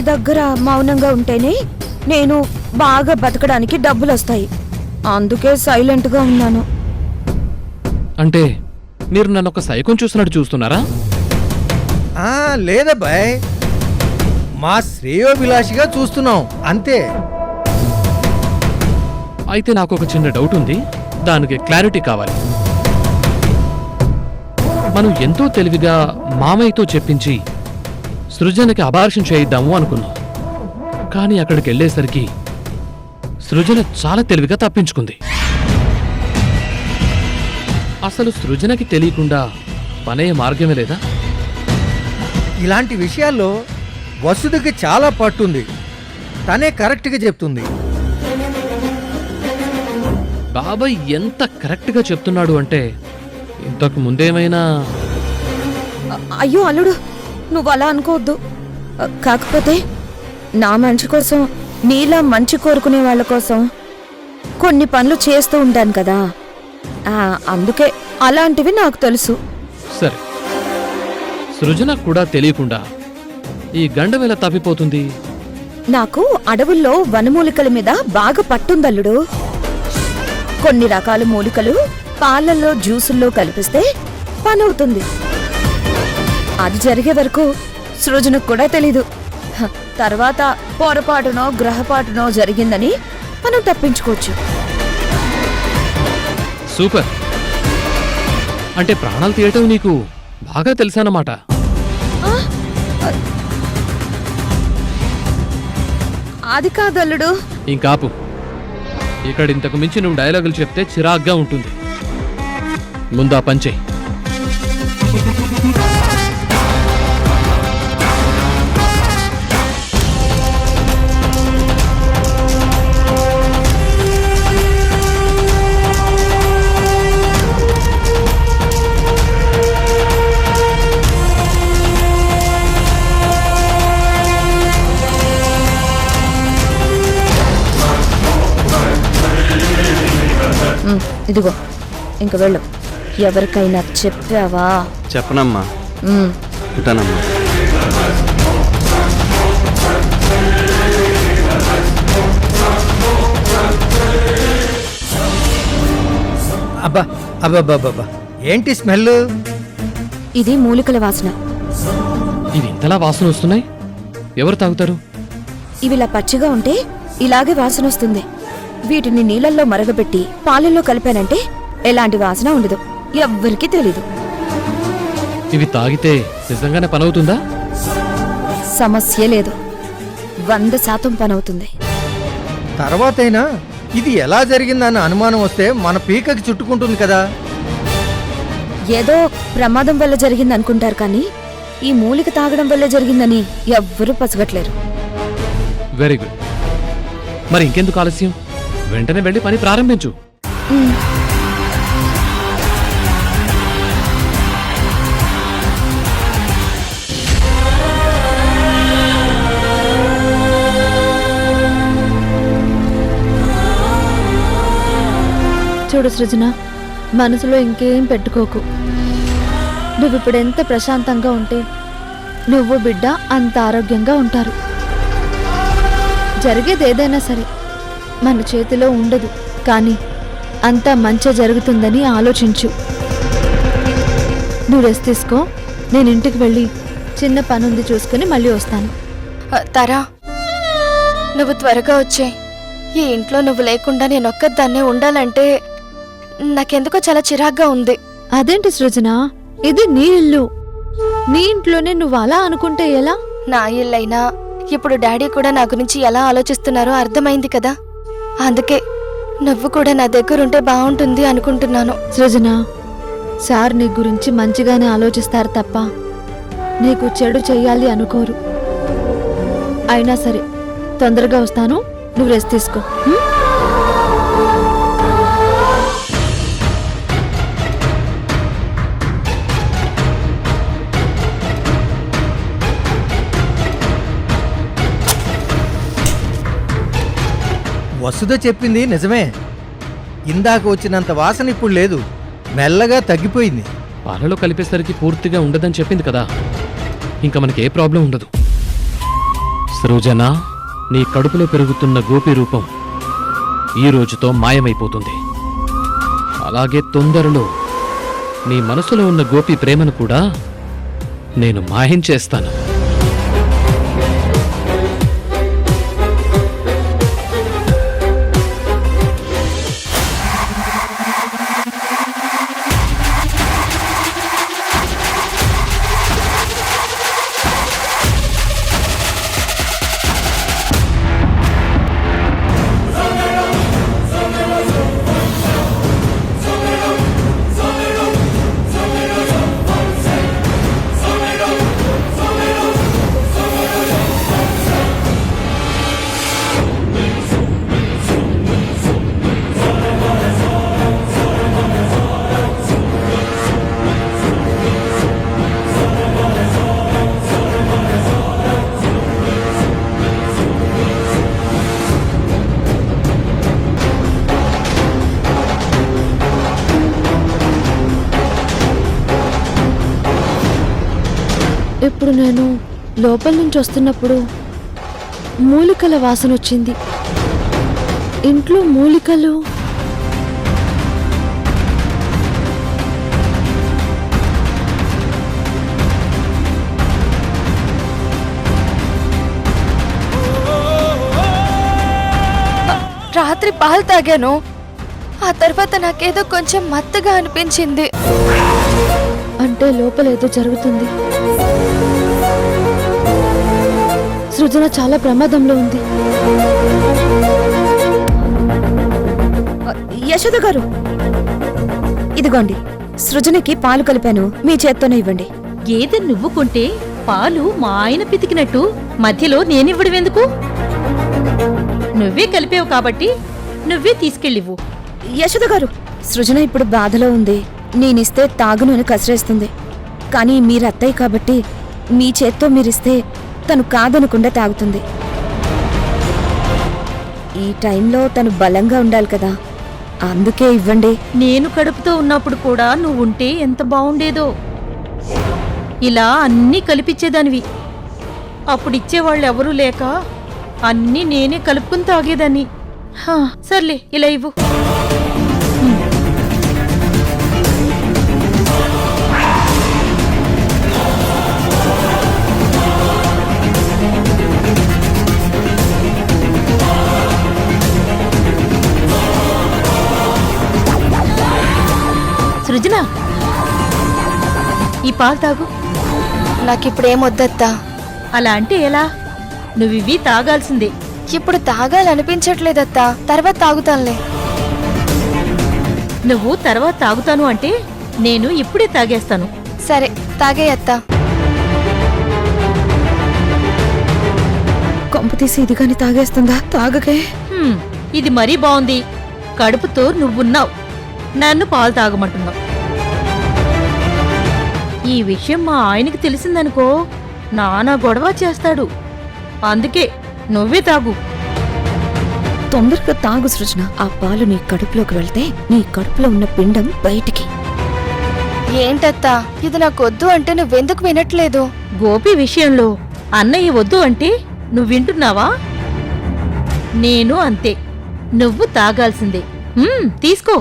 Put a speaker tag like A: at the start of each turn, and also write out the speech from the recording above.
A: దగ్గర మౌనంగా ఉంటేనే నేను బాగా బతకడానికి డబ్బులు వస్తాయి. అందుకే సైలెంట్గా ఉన్నాను.
B: అంటే మీరు నన్ను ఒక సైకం చూస్తున్నట్టు చూస్తున్నారా?
C: లేదబ్బాయ్, మా శ్రేయోభిలాషిగా చూస్తున్నాం అంతే.
B: అయితే నాకు ఒక చిన్న డౌట్ ఉంది, దానికి క్లారిటీ కావాలి. మనం ఎంతో తెలివిగా మామయ్యతో చెప్పించి సృజనకి అబార్షన్ చేయిద్దాము అనుకున్నాం. కానీ అక్కడికి వెళ్ళేసరికి సృజన చాలా తెలివిగా తప్పించుకుంది. అసలు సృజనకి తెలియకుండా పనయ్యే మార్గమే లేదా?
C: ఇలాంటి విషయాల్లో వసుదికి చాలా పట్టుంది. తనే కరెక్ట్గా చెప్తుంది.
B: బాబాయ్ ఎంత కరెక్ట్గా చెప్తున్నాడు అంటే ఇంతకు ముందేమైనా...
A: అయ్యో అల్లుడు, నువ్వు అలా అనుకోవద్దు. కాకపోతే నా మంచి కోసం, నీలా మంచి కోరుకునే వాళ్ళ కోసం కొన్ని పనులు చేస్తూ ఉంటాను కదా, అందుకే అలాంటివి నాకు తెలుసు.
B: సరే, సృజన కూడా తెలియకుండా ఈ గండం ఎలా తప్పిపోతుంది?
A: నాకు అడవుల్లో వనమూలికల మీద బాగా పట్టుందల్లుడు. కొన్ని రకాల మూలికలు పాలల్లో, జ్యూసుల్లో కలిపిస్తే పనవుతుంది. అది జరిగే వరకు సృజనకు కూడా తెలీదు. తర్వాత పొరపాటునో గ్రహపాటునో జరిగిందని మనం తప్పించుకోవచ్చు.
B: సూపర్. అంటే ప్రాణాలు తీయటం నీకు బాగా తెలుసన్నమాట.
A: అది కాదల్లుడు.
B: ఇంకాపు. ఇక్కడ ఇంతకు మించి నువ్వు డైలాగులు చెప్తే చిరాగ్గా ఉంటుంది. ముందా పంచే.
A: ఇదిగో, ఇంక వెళ్ళు. ఎవరికైనా చెప్పావా?
D: చెప్పనమ్మా. ఉంటానమ్మా.
C: అబ్బా అబ్బా, ఏంటి స్మెల్?
A: ఇది మూలికల వాసన.
B: ఇవి ఇంతలా వాసన వస్తున్నాయి? ఎవరు తాగుతారు?
A: ఇవిలా పచ్చిగా ఉంటే ఇలాగే వాసన వస్తుంది. వీటిని నీళ్ళల్లో మరగబెట్టి పాలల్లో కలిపానంటే ఎలాంటి వాసన ఉండదు, ఎవ్వరికీ తెలీదు.
B: ఇవి తాగితే నిజంగానే పనవుతుందా?
A: సమస్య లేదు, 100% పనవుతుంది.
C: తర్వాతైనా ఇది ఎలా జరిగిందన్న అనుమానం వస్తే మన పీకకి చుట్టుకుంటుంది కదా.
A: ఏదో ప్రమాదం వల్ల జరిగింది అనుకుంటారు, కానీ ఈ మూలిక తాగడం వల్ల జరిగిందని ఎవ్వరూ పసగట్లేరు.
B: Very good. మరి ఇంకెందుకు ఆలస్యం? వెంటనే వెళ్ళి పని ప్రారంభించు.
E: చూడు సృజన, మనసులో ఇంకేం పెట్టుకోకు. నువ్వు ఇప్పుడు ఎంత ప్రశాంతంగా ఉంటే నువ్వు బిడ్డ అంత ఆరోగ్యంగా ఉంటారు. జరిగేది ఏదైనా సరే మన చేతిలో ఉండదు, కానీ అంతా మంచి జరుగుతుందని ఆలోచించు. నువ్వు రెస్ట్ తీసుకో. నేను ఇంటికి వెళ్ళి చిన్న పనుంది చూసుకుని మళ్ళీ వస్తాను.
F: తరా, నువ్వు త్వరగా వచ్చే. ఈ ఇంట్లో నువ్వు లేకుండా నేను ఒక్కదాన్నే ఉండాలంటే నాకెందుకో చాలా చిరాగ్గా ఉంది.
E: అదేంటి సృజన, ఇది నీ ఇల్లు. నీ ఇంట్లోనే నువ్వు అలా అనుకుంటే ఎలా?
F: నా ఇల్లైనా ఇప్పుడు డాడీ కూడా నా గురించి ఎలా ఆలోచిస్తున్నారో అర్థమైంది కదా. అందుకే నువ్వు కూడా నా దగ్గరుంటే బాగుంటుంది అనుకుంటున్నాను.
E: సృజన, సార్ నీ గురించి మంచిగానే ఆలోచిస్తారు తప్ప నీకు చెడు చెయ్యాలి అనుకోరు. అయినా సరే తొందరగా వస్తాను, నువ్వు రెస్ట్ తీసుకో.
C: వసుధ చెప్పింది నిజమే. ఇందాక వచ్చినంత వాసన ఇప్పుడు లేదు, మెల్లగా తగ్గిపోయింది.
B: పాలలో కలిపేసరికి పూర్తిగా ఉండదని చెప్పింది కదా, ఇంకా మనకి ఏ ప్రాబ్లం ఉండదు. సృజన, నీ కడుపులో పెరుగుతున్న గోపి రూపం ఈ రోజుతో మాయమైపోతుంది. అలాగే తొందరలో నీ మనసులో ఉన్న గోపి ప్రేమను కూడా నేను మాయం చేస్తాను.
E: ఇప్పుడు నేను లోపల నుంచి వస్తున్నప్పుడు మూలికల వాసన వచ్చింది. ఇంట్లో మూలికలు
F: రాత్రి పాలు తాగాను. ఆ తర్వాత నాకేదో కొంచెం మత్తుగా అనిపించింది.
E: అంటే లోపల ఏదో జరుగుతుంది. సృజన చాలా ప్రమాదంలో ఉంది.
A: యశోద గారు, ఇదిగోండి, సృజనకి పాలు కలిపాను, మీ చేత్తోనే ఇవ్వండి.
G: గేదె నువ్వు కొంటే పాలు మా ఆయన పితికినట్టు మధ్యలో నేనివ్వడం ఎందుకు? నువ్వే కలిపావు కాబట్టి నువ్వే తీసుకెళ్ళివు.
A: యశోద గారు, సృజన ఇప్పుడు బాధలో ఉంది. నేనిస్తే తాగునని కసిరేస్తుంది. కానీ మీరు అత్తయ్య కాబట్టి మీ చేత్తో మీరిస్తే తను కాదనకుండా తాగుతుంది. ఈ టైంలో తను బలంగా ఉండాలి కదా, అందుకే ఇవ్వండి.
G: నేను కడుపుతో ఉన్నప్పుడు కూడా నువ్వుంటే ఎంత బావుండేదో. ఇలా అన్నీ కలిపిచ్చేదానివి. అప్పుడిచ్చేవాళ్ళు ఎవరూ లేక అన్నీ నేనే కలుపుకుని తాగేదాన్ని. హా, సర్లే, ఇలా ఇవ్వు. సృజన, ఈ పాలు తాగు.
F: నాకిప్పుడేమొద్దత్తా.
G: అలా అంటే ఎలా? నువ్వివి తాగాల్సిందే.
F: ఇప్పుడు తాగాలనిపించట్లేదత్తా, తర్వాత తాగుతానులే.
G: నువ్వు తర్వాత తాగుతాను అంటే నేను ఇప్పుడే తాగేస్తాను.
F: సరే, తాగేయత్తా.
A: కొంప తీసి ఇది కాని తాగేస్తుందా? తాగకే.
G: హ్మ్, ఇది మరీ బాగుంది. కడుపుతో నువ్వున్నావు, నన్ను పాలు తాగమంటున్నావు. ఈ విషయం మా ఆయనకి తెలిసిందనుకో నానా గొడవ చేస్తాడు. అందుకే నువ్వే తాగు.
A: తొందరగా తాగు సృజన. ఆ పాలు నీ కడుపులోకి వెళ్తే నీ కడుపులో ఉన్న పిండం బయటికి.
F: ఏంటత్తా, ఇది నాకొద్దు అంటే నువ్వెందుకు వినట్లేదు?
G: గోపి విషయంలో అన్నయ్య వద్దు అంటే నువ్వు వింటున్నావా? నేను అంతే, నువ్వు తాగాల్సిందే. తీసుకో.